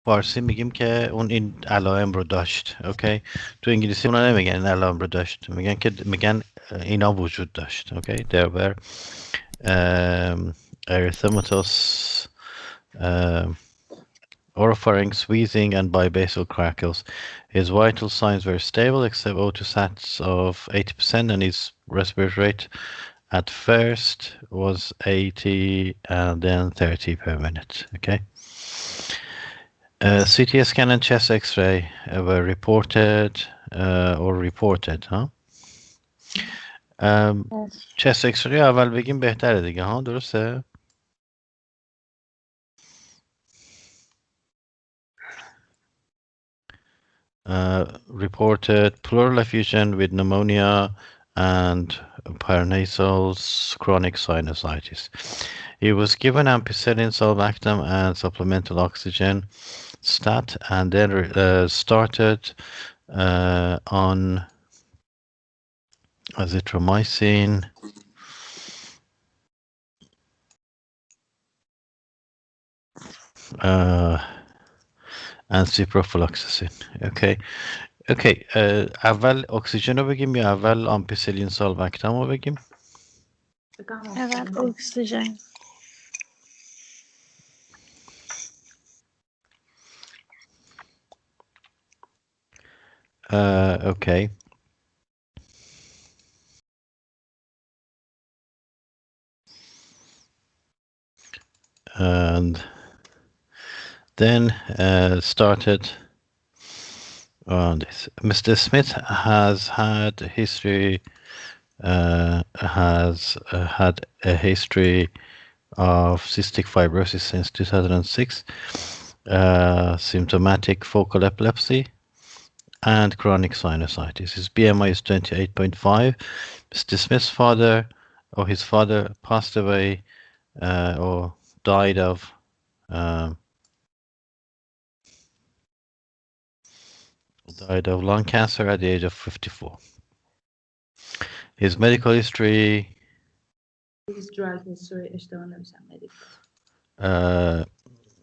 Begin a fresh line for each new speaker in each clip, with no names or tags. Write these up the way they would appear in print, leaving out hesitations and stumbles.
فارسی میگیم که اون این علائم رو داشت. اوکی، تو انگلیسی اونا نمیگن این علائم رو داشت، میگن اینا وجود داشت. اوکی، there were erythematous oropharynx, wheezing, and bibasal crackles. His vital signs were stable except O2 sats of 80%, and his respiratory rate at first was 80 and then 30 per minute. Okay. CT scan and chest X-ray were reported, huh? chest X-ray اول بگیم بهتره دیگه ها، درسته؟ Reported pleural effusion with pneumonia and paranasal chronic sinusitis. He was given ampicillin, sulbactam, and supplemental oxygen stat, and then started on azithromycin and ciprofloxacin. اوکی اول اکسیژن رو بگیم یا اول آمپیسیلین سالبکتم رو بگیم؟
اول اکسیژن.
Okay. And then started on this. Mr. Smith has had a history, had a history of cystic fibrosis since 2006, symptomatic focal epilepsy, and chronic sinusitis. His BMI is 28.5. Mr. Smith's father, or his father, passed away or died of lung cancer at the age of 54. His medical history.
His drug history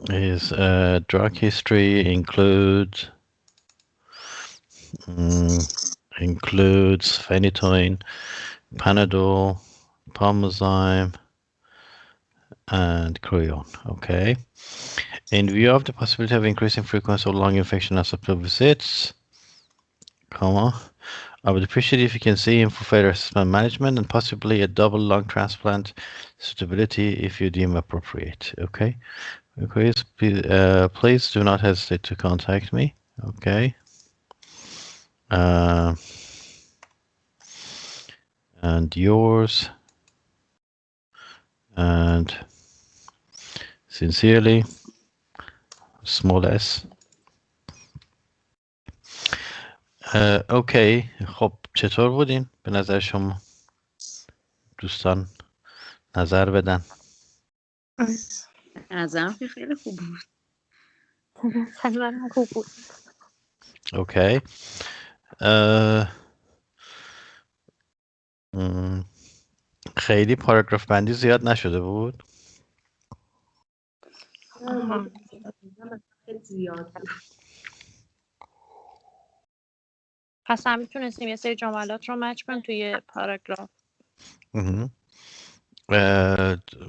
His drug history includes phenytoin, Panadol, Parmesan, and Creon. Okay. In view of the possibility of increasing frequency of lung infection and hospital visits, I would appreciate if you can see him for further assessment management and possibly a double lung transplant suitability if you deem appropriate. Okay. Please do not hesitate to contact me. Okay. And yours. And sincerely, small s. اوکی، خب چطور بودین به نظر شما؟ دوستان نظر بدن.
نظرم که خیلی خوب بود.
نظرم خوب بود.
اوکی. خیلی پاراگراف بندی زیاد نشده بود؟
خیلی زیاد بود.
پس هم میتونستیم یه سری جملات رو مچ کنیم توی پاراگراف.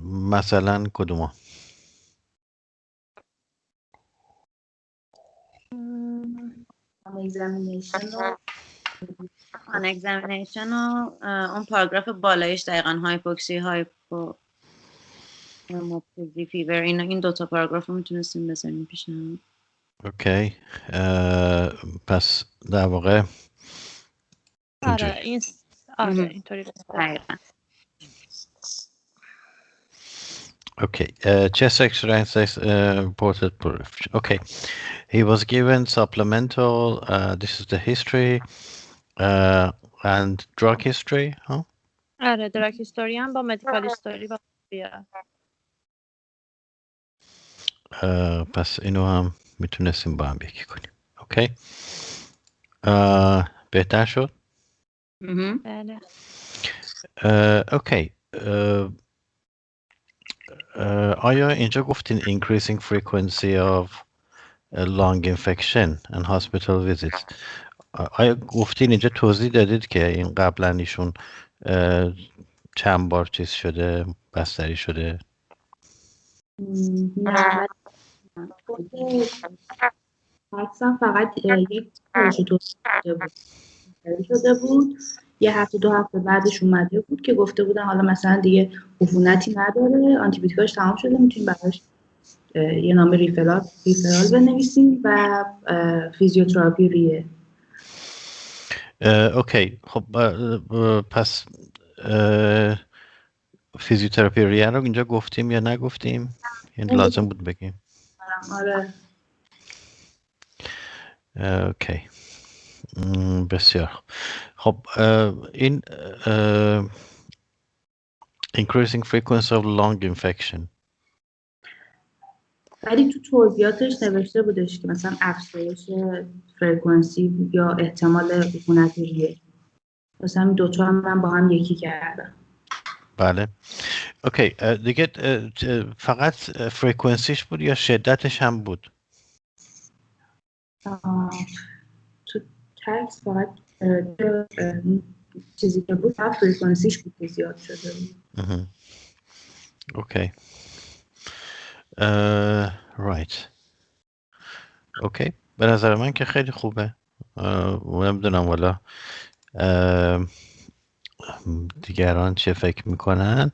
مثلا کدوما؟
آن اگزامینیشن و اون پاراگراف بالایش دقیقا هایپوکسی، هایپوموپتیزی، فیور، این دوتا پاراگراف رو میتونستیم بزنیم پیشنهاد.
اوکی. پس در واقع
آره اینطوری
دقیقا.
Okay. Chest X-ray reported proof. Okay. He was given supplemental. This is the history and drug history, huh?
آره دراگ هیستوری هم با مدیکال هیستوری با بیا.
پس اینو هم میتونستیم با هم یکی کنیم. اوکی. بهتر شد؟
بله.
اوکی. آیا اینجا گفتین increasing frequency of lung infection and hospital visits. آیا گفتین اینجا توضیح دادید که این قبلا ایشون چند بار چیز شده، بستری شده؟
نه حدسم فقط یک بارش شده بود یه هفته 2 هفته بعدش اومده بود که گفته بودن حالا مثلا دیگه عفونتی نداره، آنتیبیوتیکاش تمام شده، میتونیم براش یه نامه ریفرال بنویسیم و فیزیوتراپی ریه.
اوکی، خب پس فیزیوتراپی ریه رو اینجا گفتیم یا نگفتیم؟ یعنی لازم بود بگیم.
آره.
اوکی، بسیار خب. این increasing frequency of lung infection،
ولی تو توضیحاتش نوشته بودش که مثلا افزایش فرکانسی یا احتمال عفونت ریه. مثلا دوتا هم من با هم یکی کردم.
بله. اوکی، دیگه فقط فرکانسیش بود یا شدتش هم بود؟
تو تکس فقط چیزی که بود فقط فرکانسیش بود که زیاد شده بود.
اوکی. رایت. اوکی، به نظر من که خیلی خوبه. نمیدونم والا دیگران چه فکر میکنن.